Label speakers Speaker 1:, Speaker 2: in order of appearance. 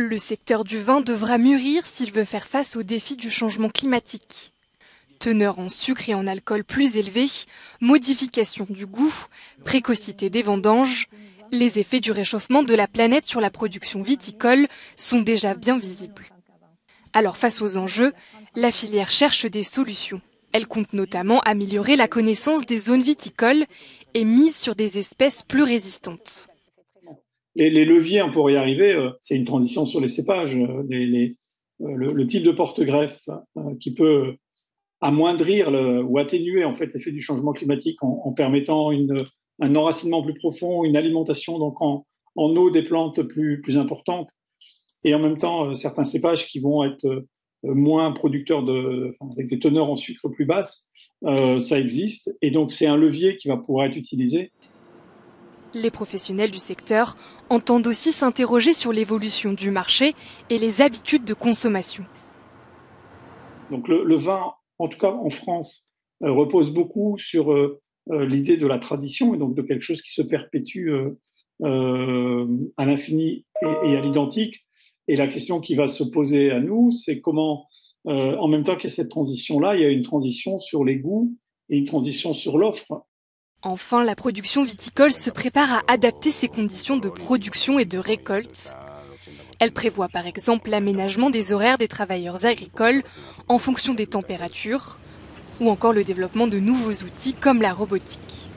Speaker 1: Le secteur du vin devra mûrir s'il veut faire face aux défis du changement climatique. Teneur en sucre et en alcool plus élevée, modification du goût, précocité des vendanges, les effets du réchauffement de la planète sur la production viticole sont déjà bien visibles. Alors face aux enjeux, la filière cherche des solutions. Elle compte notamment améliorer la connaissance des zones viticoles et mise sur des espèces plus résistantes.
Speaker 2: Les leviers pour y arriver, c'est une transition sur les cépages, le type de porte-greffe qui peut amoindrir ou atténuer en fait l'effet du changement climatique en permettant un enracinement plus profond, une alimentation donc en eau des plantes plus importante, et en même temps certains cépages qui vont être moins producteurs avec des teneurs en sucre plus basses, ça existe, et donc c'est un levier qui va pouvoir être utilisé.
Speaker 1: Les professionnels du secteur entendent aussi s'interroger sur l'évolution du marché et les habitudes de consommation.
Speaker 2: Donc le vin, en tout cas en France, repose beaucoup sur l'idée de la tradition, et donc de quelque chose qui se perpétue à l'infini et à l'identique. Et la question qui va se poser à nous, c'est comment, en même temps qu'il y a cette transition-là, il y a une transition sur les goûts et une transition sur l'offre.
Speaker 1: Enfin, la production viticole se prépare à adapter ses conditions de production et de récolte. Elle prévoit par exemple l'aménagement des horaires des travailleurs agricoles en fonction des températures, ou encore le développement de nouveaux outils comme la robotique.